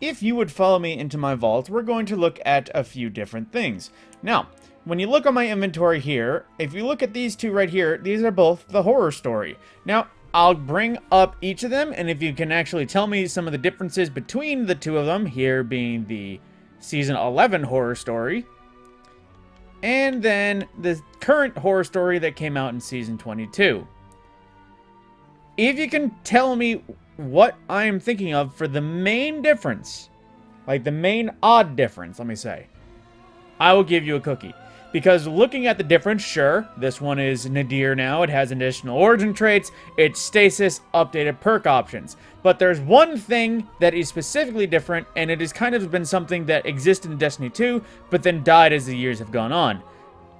if you would follow me into my vault, we're going to look at a few different things. Now, when you look on my inventory here, if you look at these two right here, these are both the horror story. Now, I'll bring up each of them, and if you can actually tell me some of the differences between the two of them, here being the Season 11 horror story, and then the current horror story that came out in Season 22. If you can tell me what I am thinking of for the main difference, like the main odd difference, let me say, I will give you a cookie. Because looking at the difference, sure, this one is Nadir now, it has additional origin traits, it's stasis, updated perk options. But there's one thing that is specifically different, and it has kind of been something that existed in Destiny 2, but then died as the years have gone on.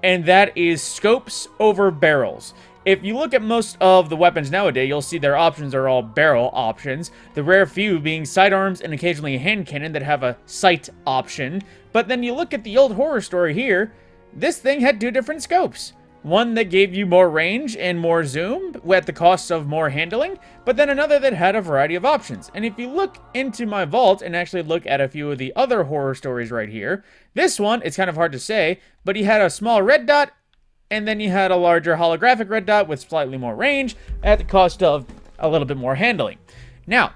And that is scopes over barrels. If you look at most of the weapons nowadays, you'll see their options are all barrel options, the rare few being sidearms and occasionally a hand cannon that have a sight option. But then you look at the old horror story here, this thing had two different scopes. One that gave you more range and more zoom at the cost of more handling, but then another that had a variety of options. And if you look into my vault and actually look at a few of the other horror stories right here, this one, it's kind of hard to say, but he had a small red dot, and then you had a larger holographic red dot with slightly more range at the cost of a little bit more handling. Now,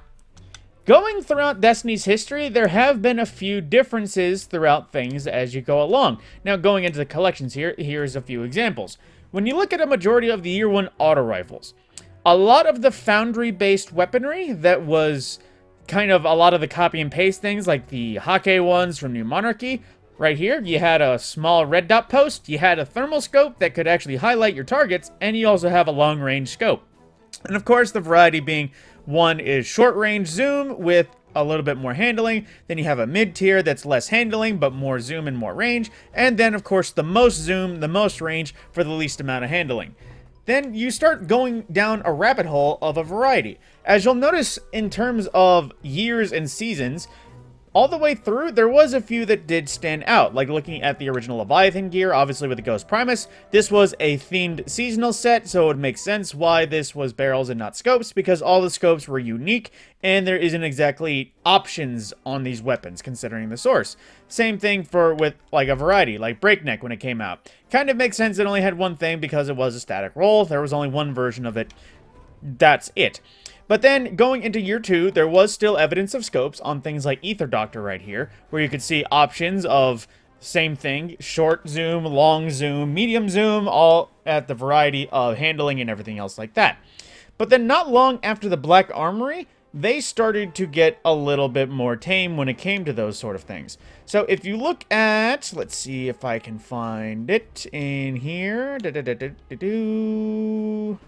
going throughout Destiny's history, there have been a few differences throughout things as you go along. Now, going into the collections here, here's a few examples. When you look at a majority of the Year 1 auto rifles, a lot of the foundry-based weaponry that was kind of a lot of the copy and paste things, like the Hake ones from New Monarchy, right here, you had a small red dot post, you had a thermal scope that could actually highlight your targets, and you also have a long-range scope. And of course, the variety being, one is short-range zoom with a little bit more handling, then you have a mid-tier that's less handling, but more zoom and more range, and then, of course, the most zoom, the most range for the least amount of handling. Then you start going down a rabbit hole of a variety. As you'll notice in terms of years and seasons, all the way through, there was a few that did stand out, like looking at the original Leviathan gear, obviously with the Ghost Primus. This was a themed seasonal set, so it would make sense why this was barrels and not scopes, because all the scopes were unique, and there isn't exactly options on these weapons, considering the source. Same thing for with like a variety, like Breakneck when it came out. Kind of makes sense it only had one thing because it was a static roll. There was only one version of it. That's it. But then, going into Year 2, there was still evidence of scopes on things like Ether Doctor right here, where you could see options of same thing, short zoom, long zoom, medium zoom, all at the variety of handling and everything else like that. But then not long after the Black Armory, they started to get a little bit more tame when it came to those sort of things. So if you look at, let's see if I can find it in here.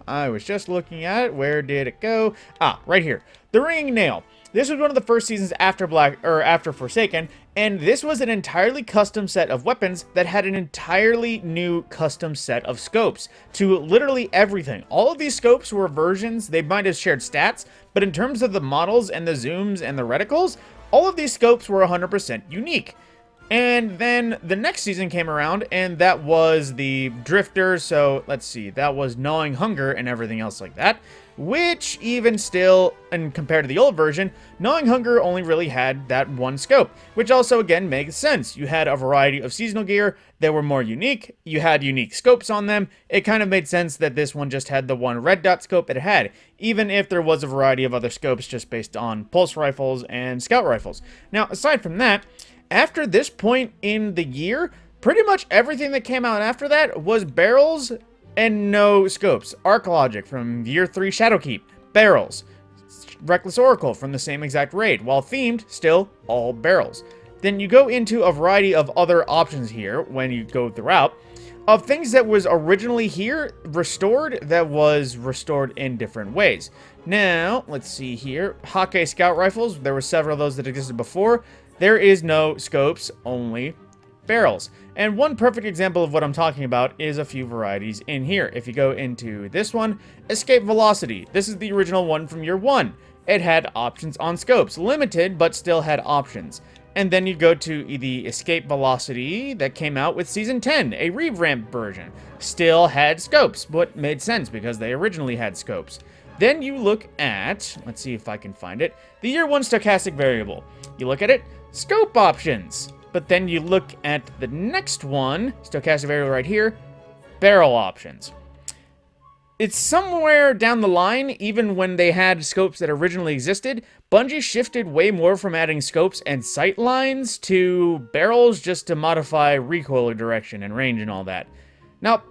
I was just looking at it. Where did it go? Ah, right here. The Ringing Nail. This was one of the first seasons after after Forsaken, and this was an entirely custom set of weapons that had an entirely new custom set of scopes to literally everything. All of these scopes were versions, they might have shared stats, but in terms of the models and the zooms and the reticles, all of these scopes were 100% unique. And then the next season came around, and that was the Drifter, so let's see, that was Gnawing Hunger and everything else like that. Which, even still, and compared to the old version, Gnawing Hunger only really had that one scope. Which also, again, makes sense. You had a variety of seasonal gear that were more unique. You had unique scopes on them. It kind of made sense that this one just had the one red dot scope it had. Even if there was a variety of other scopes just based on pulse rifles and scout rifles. Now, aside from that, after this point in the year, pretty much everything that came out after that was barrels and no scopes. Arc Logic from Year 3 Shadowkeep, barrels. Reckless Oracle from the same exact raid, while themed, still all barrels. Then you go into a variety of other options here when you go throughout, of things that was originally here, restored, that was restored in different ways. Now, let's see here, Hake Scout Rifles, there were several of those that existed before. There is no scopes, only barrels. And one perfect example of what I'm talking about is a few varieties in here. If you go into this one, Escape Velocity. This is the original one from Year 1. It had options on scopes, limited, but still had options. And then you go to the Escape Velocity that came out with Season 10, a revamped version. Still had scopes, but made sense because they originally had scopes. Then you look at, let's see if I can find it, the Year 1 Stochastic Variable. You look at it, scope options. But then you look at the next one, stochastic variable right here, barrel options. It's somewhere down the line, even when they had scopes that originally existed, Bungie shifted way more from adding scopes and sight lines to barrels just to modify recoil direction and range and all that. Now,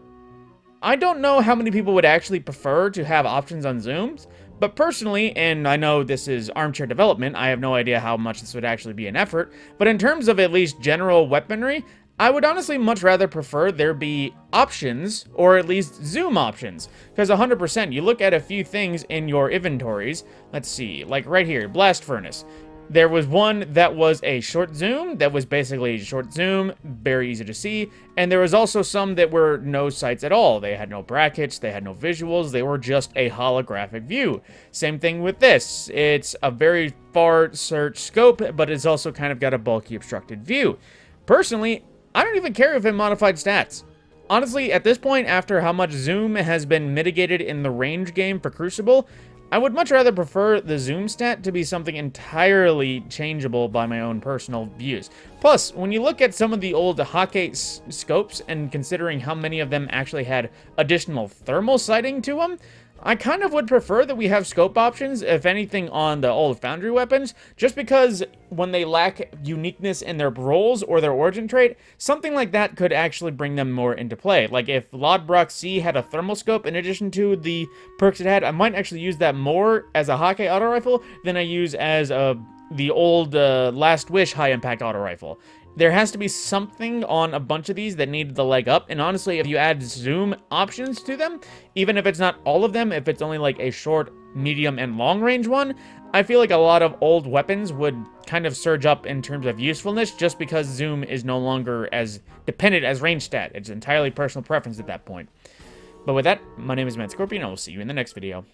I don't know how many people would actually prefer to have options on zooms, but personally, and I know this is armchair development, I have no idea how much this would actually be an effort, but in terms of at least general weaponry, I would honestly much rather prefer there be options, or at least zoom options, because 100%, you look at a few things in your inventories, let's see, like right here, blast furnace. There was one that was a short zoom, that was basically a short zoom, very easy to see, and there was also some that were no sights at all. They had no brackets, they had no visuals, they were just a holographic view. Same thing with this. It's a very far search scope, but it's also kind of got a bulky obstructed view. Personally, I don't even care if it modified stats. Honestly, at this point, after how much zoom has been mitigated in the range game for Crucible, I would much rather prefer the zoom stat to be something entirely changeable by my own personal views. Plus, when you look at some of the old Hake scopes and considering how many of them actually had additional thermal sighting to them, I kind of would prefer that we have scope options, if anything, on the old Foundry weapons, just because when they lack uniqueness in their roles or their origin trait, something like that could actually bring them more into play. Like if Lodbrok C had a thermal scope in addition to the perks it had, I might actually use that more as a Hake auto rifle than I use as the old Last Wish high impact auto rifle. There has to be something on a bunch of these that need the leg up, and honestly, if you add zoom options to them, even if it's not all of them, if it's only like a short, medium, and long range one, I feel like a lot of old weapons would kind of surge up in terms of usefulness just because zoom is no longer as dependent as range stat. It's entirely personal preference at that point. But with that, my name is Matt Scorpion, and I will see you in the next video.